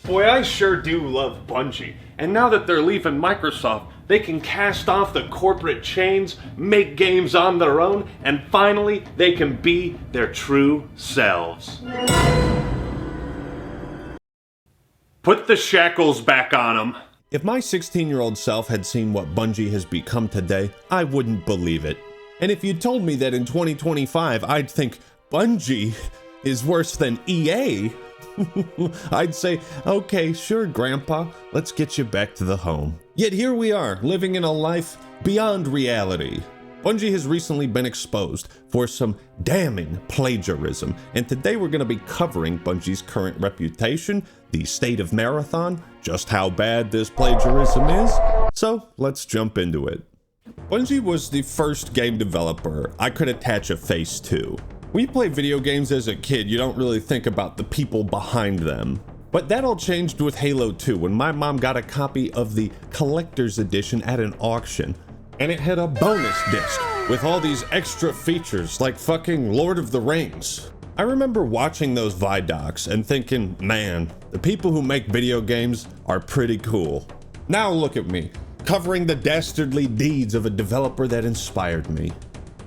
Boy, I sure do love Bungie. And now that they're leaving Microsoft, they can cast off the corporate chains, make games on their own, and finally, they can be their true selves. Put the shackles back on them. If my 16-year-old self had seen what Bungie has become today, I wouldn't believe it. And if you told me that in 2025 I'd think Bungie is worse than EA, I'd say, okay, sure, Grandpa, let's get you back to the home. Yet here we are, living in a life beyond reality. Bungie has recently been exposed for some damning plagiarism, and today we're going to be covering Bungie's current reputation, the state of Marathon, just how bad this plagiarism is. So let's jump into it. Bungie was the first game developer I could attach a face to. When you play video games as a kid, you don't really think about the people behind them. But that all changed with Halo 2 when my mom got a copy of the collector's edition at an auction. And it had a bonus disc with all these extra features like fucking Lord of the Rings. I remember watching those Vidocs and thinking, man, the people who make video games are pretty cool. Now look at me, covering the dastardly deeds of a developer that inspired me.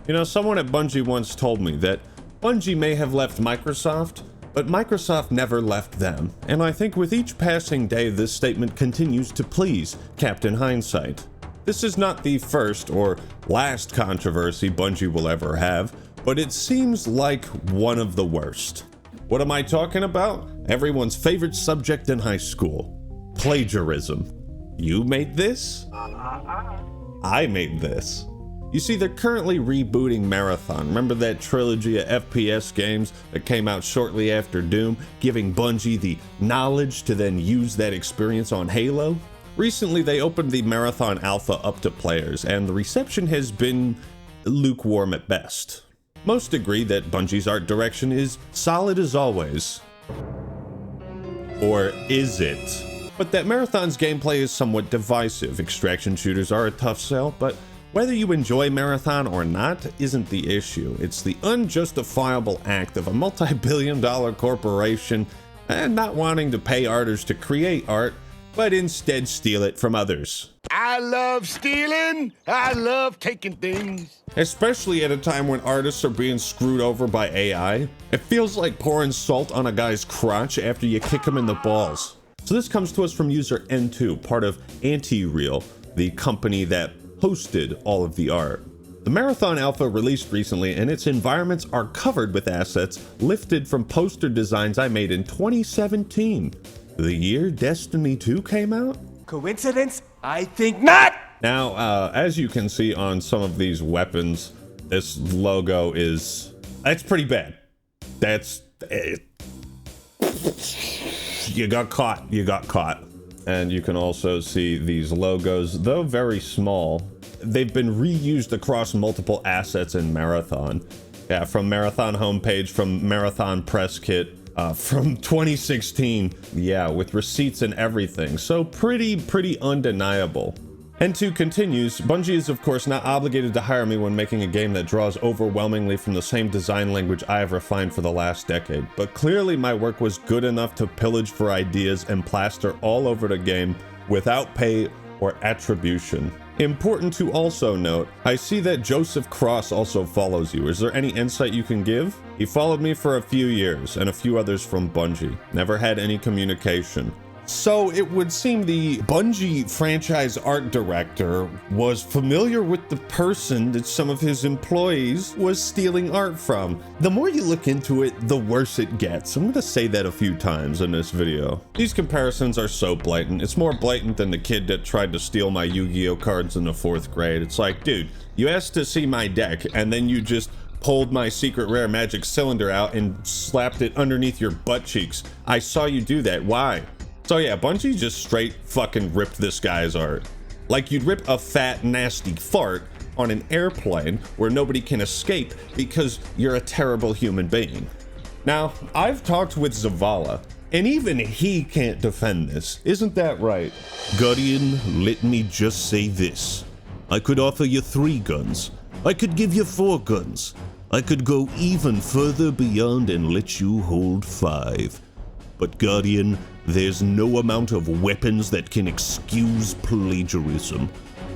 You know, someone at Bungie once told me that Bungie may have left Microsoft, but Microsoft never left them. And I think with each passing day, this statement continues to please Captain Hindsight. This is not the first or last controversy Bungie will ever have, but it seems like one of the worst. What am I talking about? Everyone's favorite subject in high school: plagiarism. You made this? I made this. You see, they're currently rebooting Marathon. Remember that trilogy of FPS games that came out shortly after Doom, giving Bungie the knowledge to then use that experience on Halo? Recently, they opened the Marathon Alpha up to players, and the reception has been lukewarm at best. Most agree that Bungie's art direction is solid as always. Or is it? But that Marathon's gameplay is somewhat divisive. Extraction shooters are a tough sell, but whether you enjoy Marathon or not isn't the issue. It's the unjustifiable act of a multi-billion-dollar corporation not wanting to pay artists to create art, but instead steal it from others. I love stealing. I love taking things. Especially at a time when artists are being screwed over by AI. It feels like pouring salt on a guy's crotch after you kick him in the balls. So this comes to us from user N2, part of Anti-Real, the company that hosted all of the art. The Marathon Alpha released recently, and its environments are covered with assets lifted from poster designs I made in 2017. The year Destiny 2 came out? Coincidence? I think not! Now, as you can see on some of these weapons, this logo that's pretty bad. You got caught. And you can also see these logos, though very small, they've been reused across multiple assets in Marathon. Yeah, from Marathon homepage, from Marathon press kit, from 2016. Yeah, with receipts and everything. So pretty undeniable. N2 continues, Bungie is of course not obligated to hire me when making a game that draws overwhelmingly from the same design language I have refined for the last decade, but clearly my work was good enough to pillage for ideas and plaster all over the game without pay or attribution. Important to also note, I see that Joseph Cross also follows you. Is there any insight you can give? He followed me for a few years and a few others from Bungie. Never had any communication. So it would seem the Bungie franchise art director was familiar with the person that some of his employees was stealing art from. The more you look into it, the worse it gets. I'm gonna say that a few times in this video. These comparisons are so blatant. It's more blatant than the kid that tried to steal my Yu-Gi-Oh cards in the 4th grade. It's like, dude, you asked to see my deck and then you just pulled my secret rare magic cylinder out and slapped it underneath your butt cheeks. I saw you do that. Why? So yeah, Bungie just straight fucking ripped this guy's art. Like you'd rip a fat, nasty fart on an airplane where nobody can escape because you're a terrible human being. Now, I've talked with Zavala, and even he can't defend this. Isn't that right? Guardian, let me just say this. I could offer you 3 guns. I could give you 4 guns. I could go even further beyond and let you hold 5. But Guardian, There's no amount of weapons that can excuse plagiarism.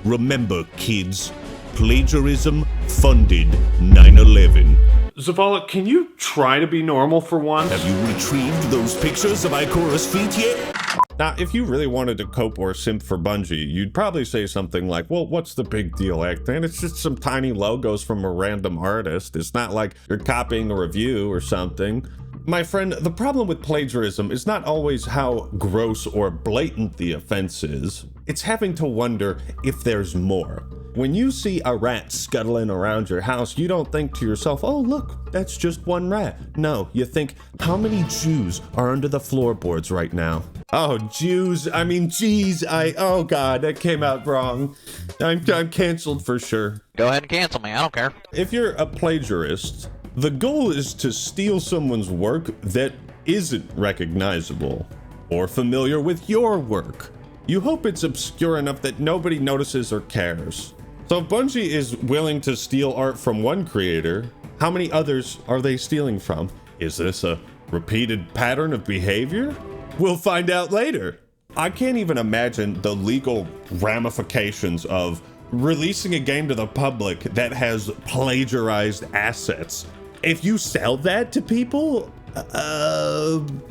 Remember, kids, plagiarism funded 9/11. Zavala, can you try to be normal for once? Have you retrieved those pictures of Ikora's feet yet? Now, if you really wanted to cope or simp for Bungie, you'd probably say something like, well, what's the big deal, Acton? It's just some tiny logos from a random artist. It's not like you're copying a review or something. My friend, the problem with plagiarism is not always how gross or blatant the offense is. It's having to wonder if there's more. When you see a rat scuttling around your house, you don't think to yourself, oh, look, that's just one rat. No, you think, how many Jews are under the floorboards right now? Oh, Jews, I mean, geez, oh God, that came out wrong. I'm canceled for sure. Go ahead and cancel me, I don't care. If you're a plagiarist, the goal is to steal someone's work that isn't recognizable or familiar with your work. You hope it's obscure enough that nobody notices or cares. So if Bungie is willing to steal art from one creator, how many others are they stealing from? Is this a repeated pattern of behavior? We'll find out later. I can't even imagine the legal ramifications of releasing a game to the public that has plagiarized assets. If you sell that to people,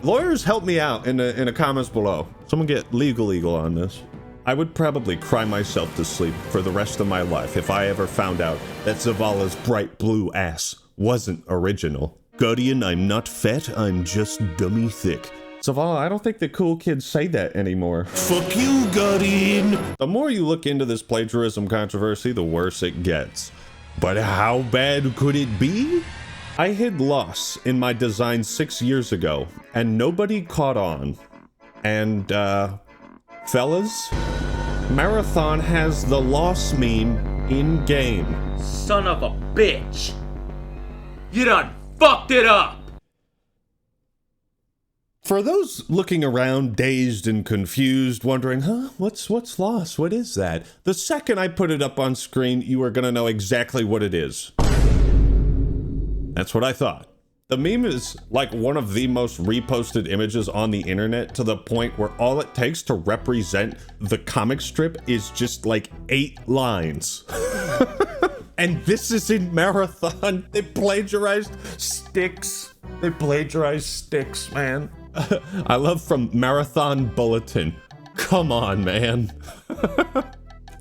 lawyers help me out in the comments below. Someone get legal on this. I would probably cry myself to sleep for the rest of my life if I ever found out that Zavala's bright blue ass wasn't original. Guardian, I'm not fat, I'm just dummy thick. Zavala, I don't think the cool kids say that anymore. Fuck you, Guardian! The more you look into this plagiarism controversy, the worse it gets. But how bad could it be? I hid loss in my design 6 years ago, and nobody caught on. And, fellas, Marathon has the loss meme in-game. Son of a bitch! You done fucked it up! For those looking around, dazed and confused, wondering, what's loss? What is that? The second I put it up on screen, you are gonna know exactly what it is. That's what I thought. The meme is like one of the most reposted images on the internet, to the point where all it takes to represent the comic strip is just like 8 lines. And this is in Marathon. They plagiarized sticks. They plagiarized sticks, man. I love from Marathon Bulletin. Come on, man.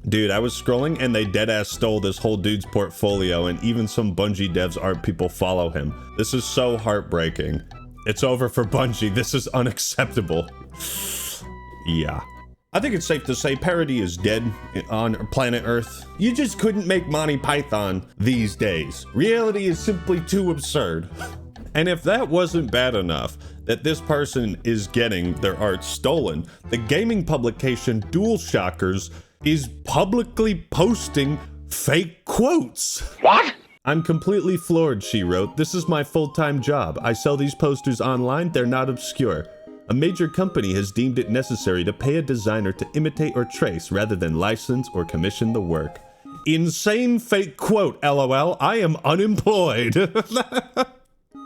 Dude, I was scrolling and they deadass stole this whole dude's portfolio, and even some Bungie devs art people follow him. This is so heartbreaking. It's over for Bungie. This is unacceptable. Yeah. I think it's safe to say parody is dead on planet Earth. You just couldn't make Monty Python these days. Reality is simply too absurd. And if that wasn't bad enough, that this person is getting their art stolen, the gaming publication DualShockers is publicly posting fake quotes. What? I'm completely floored, she wrote. This is my full-time job. I sell these posters online, they're not obscure. A major company has deemed it necessary to pay a designer to imitate or trace rather than license or commission the work. Insane fake quote, LOL. I am unemployed.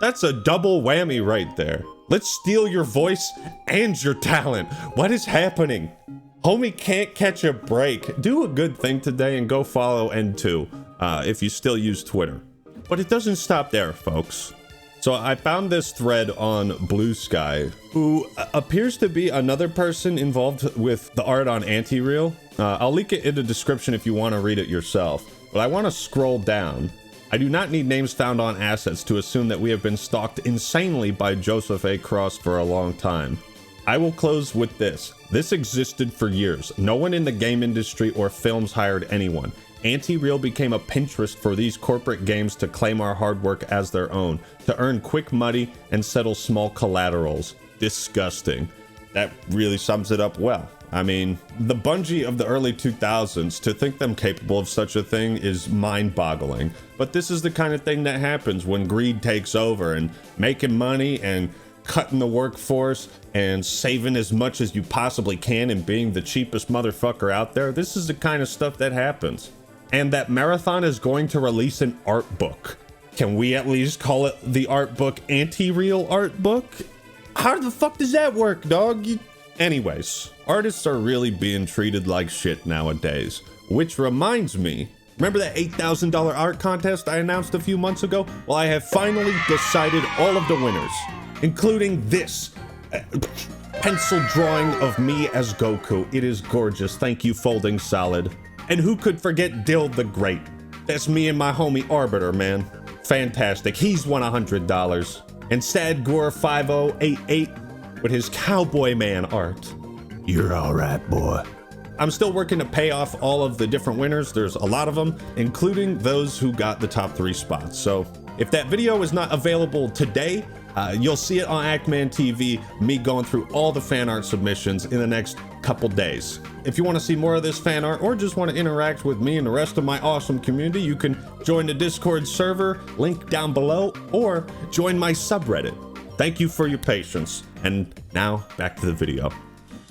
That's a double whammy right there. Let's steal your voice and your talent. What is happening? Homie can't catch a break. Do a good thing today and go follow N2 if you still use Twitter. But it doesn't stop there, folks. So I found this thread on Blue Sky, who appears to be another person involved with the art on Anti-Real. I'll link it in the description if you want to read it yourself. But I want to scroll down. I do not need names found on assets to assume that we have been stalked insanely by Joseph A. Cross for a long time. I will close with this. This existed for years. No one in the game industry or films hired anyone. Anti-Real became a Pinterest for these corporate games to claim our hard work as their own, to earn quick money and settle small collaterals. Disgusting. That really sums it up well. I mean, the Bungie of the early 2000s, to think them capable of such a thing is mind-boggling. But this is the kind of thing that happens when greed takes over, and making money and cutting the workforce and saving as much as you possibly can and being the cheapest motherfucker out there. This is the kind of stuff that happens. And that Marathon is going to release an art book. Can we at least call it the art book Anti-Real art book? How the fuck does that work, dog? Anyways, artists are really being treated like shit nowadays. Which reminds me, remember that $8,000 art contest I announced a few months ago? Well, I have finally decided all of the winners, including this pencil drawing of me as Goku. It is gorgeous. Thank you, Folding Solid. And who could forget Dill the Great? That's me and my homie Arbiter, man. Fantastic. He's won $100. And Sadgore 5088 with his Cowboy Man art. You're all right, boy. I'm still working to pay off all of the different winners. There's a lot of them, including those who got the top 3 spots. So if that video is not available today, you'll see it on Ackman TV, me going through all the fan art submissions in the next couple days. If you want to see more of this fan art or just want to interact with me and the rest of my awesome community, you can join the Discord server, link down below, or join my subreddit. Thank you for your patience. And now back to the video.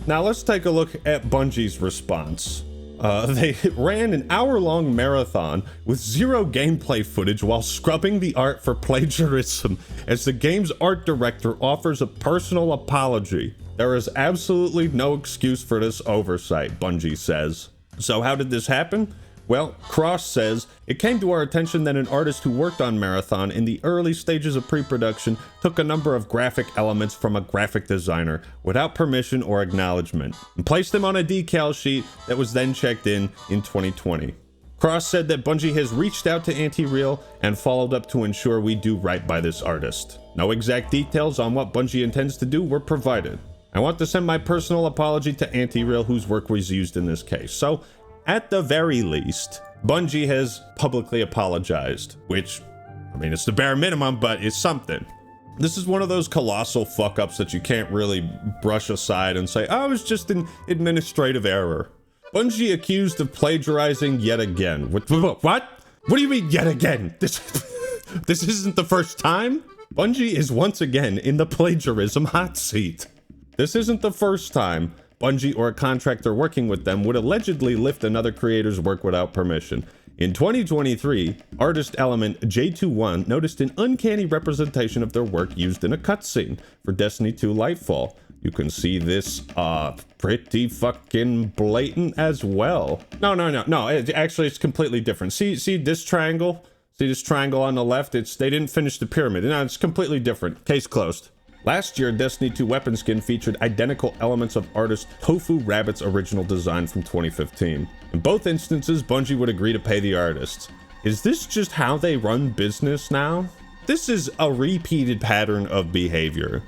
Now let's take a look at Bungie's response. They ran an hour-long marathon with 0 gameplay footage while scrubbing the art for plagiarism as the game's art director offers a personal apology. There is absolutely no excuse for this oversight, Bungie says. So how did this happen? Well, Cross says, it came to our attention that an artist who worked on Marathon in the early stages of pre-production took a number of graphic elements from a graphic designer without permission or acknowledgement and placed them on a decal sheet that was then checked in 2020. Cross said that Bungie has reached out to Anti-Real and followed up to ensure we do right by this artist. No exact details on what Bungie intends to do were provided. I want to send my personal apology to Anti-Real, whose work was used in this case. So, at the very least, Bungie has publicly apologized, which, I mean, it's the bare minimum, but it's something. This is one of those colossal fuck-ups that you can't really brush aside and say, oh, it was just an administrative error. Bungie accused of plagiarizing yet again. What? What do you mean yet again? This isn't the first time? Bungie is once again in the plagiarism hot seat. This isn't the first time Bungie or a contractor working with them would allegedly lift another creator's work without permission. In 2023, artist element J21 noticed an uncanny representation of their work used in a cutscene for Destiny 2 Lightfall. You can see this pretty fucking blatant as well. No, actually it's completely different. See this triangle? See this triangle on the left? They didn't finish the pyramid. No, it's completely different. Case closed. Last year, Destiny 2 weapon skin featured identical elements of artist Tofu Rabbit's original design from 2015. In both instances, Bungie would agree to pay the artists. Is this just how they run business now? This is a repeated pattern of behavior.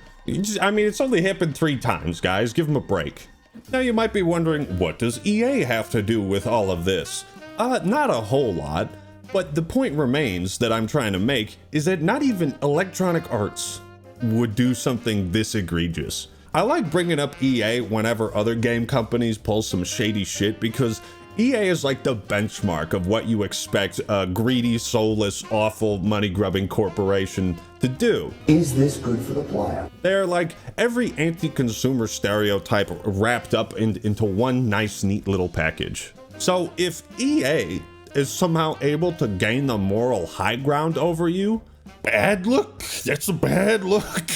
I mean, it's only happened 3 times, guys. Give them a break. Now you might be wondering, what does EA have to do with all of this? Not a whole lot, but the point remains that I'm trying to make is that not even Electronic Arts would do something this egregious. I like bringing up EA whenever other game companies pull some shady shit because EA is like the benchmark of what you expect a greedy, soulless, awful, money-grubbing corporation to do. Is this good for the player? They're like every anti-consumer stereotype wrapped up into one nice, neat little package. So if EA is somehow able to gain the moral high ground over you, bad look. That's a bad look.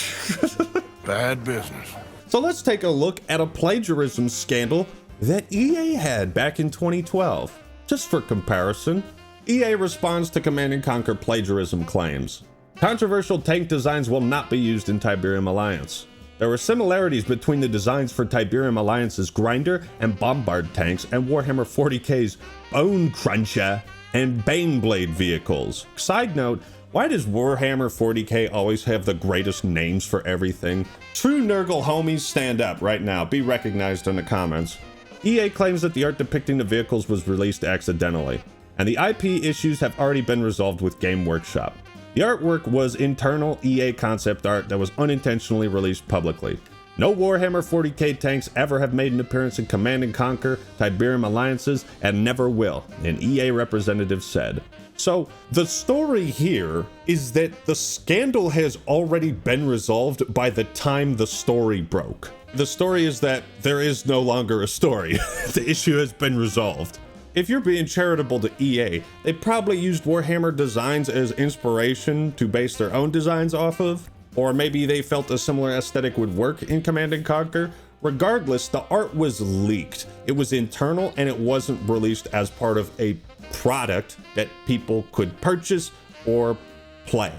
Bad business. So let's take a look at a plagiarism scandal that EA had back in 2012. Just for comparison, EA responds to Command & Conquer plagiarism claims. Controversial tank designs will not be used in Tiberium Alliance. There were similarities between the designs for Tiberium Alliance's Grinder and Bombard tanks and Warhammer 40k's Bone Cruncher and Baneblade vehicles. Side note, why does Warhammer 40k always have the greatest names for everything? True Nurgle homies, stand up right now. Be recognized in the comments. EA claims that the art depicting the vehicles was released accidentally, and the IP issues have already been resolved with Game Workshop. The artwork was internal EA concept art that was unintentionally released publicly. No Warhammer 40k tanks ever have made an appearance in Command & Conquer, Tiberium Alliances, and never will, an EA representative said. So, the story here is that the scandal has already been resolved by the time the story broke. The story is that there is no longer a story. The issue has been resolved. If you're being charitable to EA, they probably used Warhammer designs as inspiration to base their own designs off of. or maybe they felt a similar aesthetic would work in Command and Conquer. Regardless, the art was leaked. It was internal and it wasn't released as part of a product that people could purchase or play.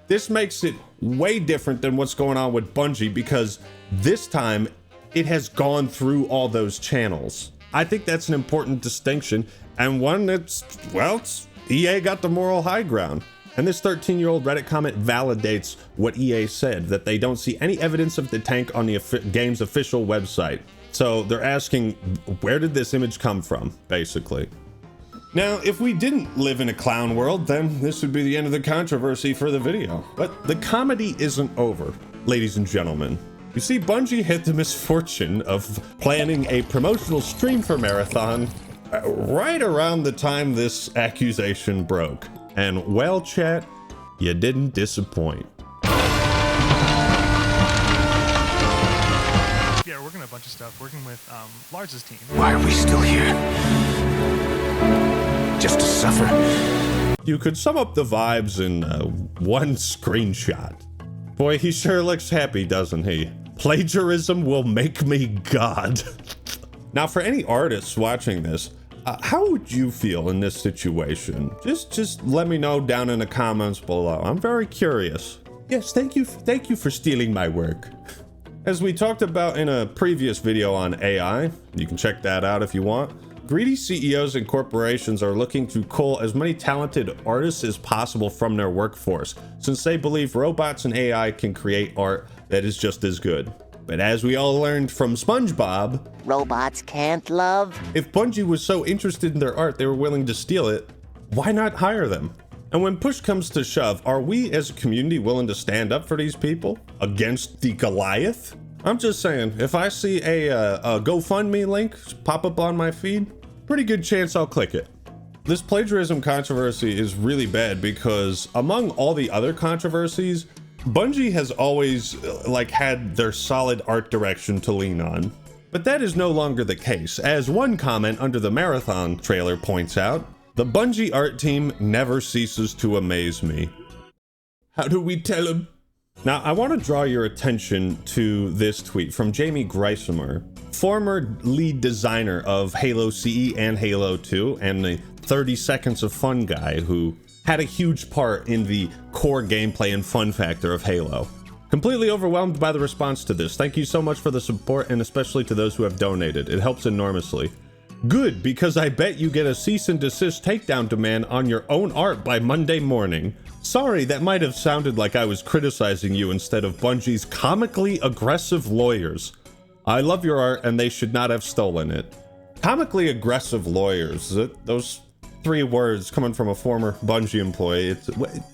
This makes it way different than what's going on with Bungie, because this time it has gone through all those channels. I think that's an important distinction, and one that's, well, EA got the moral high ground. And this 13-year-old Reddit comment validates what EA said, that they don't see any evidence of the tank on the game's official website. So they're asking, where did this image come from, basically? Now, if we didn't live in a clown world, then this would be the end of the controversy for the video. But the comedy isn't over, ladies and gentlemen. You see, Bungie had the misfortune of planning a promotional stream for Marathon right around the time this accusation broke. And well, chat, you didn't disappoint. Yeah, we're working a bunch of stuff, working with Lars's team. Why are we still here? Just to suffer? You could sum up the vibes in one screenshot. Boy, he sure looks happy, doesn't he? Plagiarism will make me God. Now, for any artists watching this, how would you feel in this situation? Just let me know down in the comments below. I'm very curious. Yes, thank you for stealing my work. As we talked about in a previous video on AI, you can check that out if you want. Greedy CEOs and corporations are looking to cull as many talented artists as possible from their workforce, since they believe robots and AI can create art that is just as good. But as we all learned from SpongeBob, robots can't love. If Bungie was so interested in their art they were willing to steal it, why not hire them? And when push comes to shove, are we as a community willing to stand up for these people against the Goliath? I'm just saying, if I see a GoFundMe link pop up on my feed, pretty good chance I'll click it. This plagiarism controversy is really bad because among all the other controversies, Bungie has always had their solid art direction to lean on. But that is no longer the case. As one comment under the Marathon trailer points out, the Bungie art team never ceases to amaze me. How do we tell him? Now, I want to draw your attention to this tweet from Jamie Greisemer, former lead designer of Halo CE and Halo 2, and the 30 Seconds of Fun guy who had a huge part in the core gameplay and fun factor of Halo. Completely overwhelmed by the response to this. Thank you so much for the support, and especially to those who have donated. It helps enormously. Good, because I bet you get a cease and desist takedown demand on your own art by Monday morning. Sorry, that might have sounded like I was criticizing you instead of Bungie's comically aggressive lawyers. I love your art and they should not have stolen it. Comically aggressive lawyers, those 3 words coming from a former Bungie employee,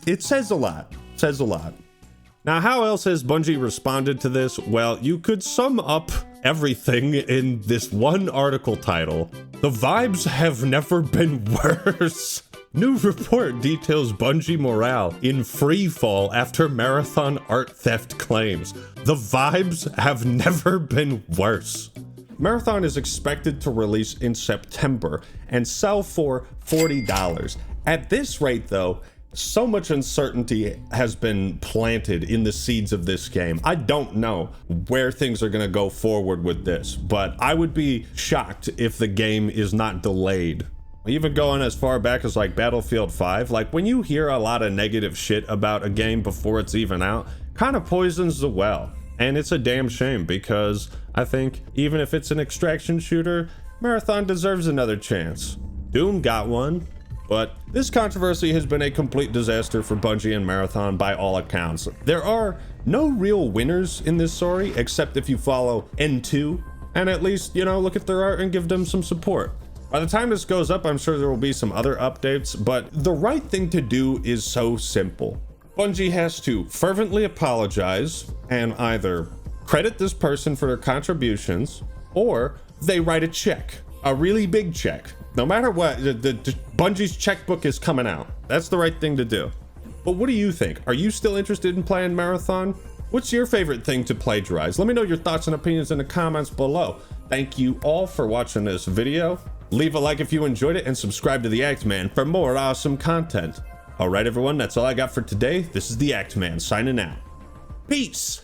it says a lot. It says a lot. Now, how else has Bungie responded to this? Well, you could sum up everything in this one article title. The vibes have never been worse. New report details Bungie morale in free fall after Marathon art theft claims. The vibes have never been worse. Marathon is expected to release in September and sell for $40. At this rate, though, so much uncertainty has been planted in the seeds of this game. I don't know where things are going to go forward with this, but I would be shocked if the game is not delayed. Even going as far back as Battlefield 5, when you hear a lot of negative shit about a game before it's even out, kind of poisons the well. And it's a damn shame because I think even if it's an extraction shooter, Marathon deserves another chance. Doom got one. But this controversy has been a complete disaster for Bungie and Marathon by all accounts. There are no real winners in this story, except if you follow N2 and at least, look at their art and give them some support. By the time this goes up, I'm sure there will be some other updates, but the right thing to do is so simple. Bungie has to fervently apologize and either credit this person for their contributions, or they write a check, a really big check. No matter what, the Bungie's checkbook is coming out. That's the right thing to do. But what do you think? Are you still interested in playing Marathon? What's your favorite thing to plagiarize? Let me know your thoughts and opinions in the comments below. Thank you all for watching this video. Leave a like if you enjoyed it and subscribe to the Act Man for more awesome content. All right, everyone, that's all I got for today. This is the Act Man signing out. Peace.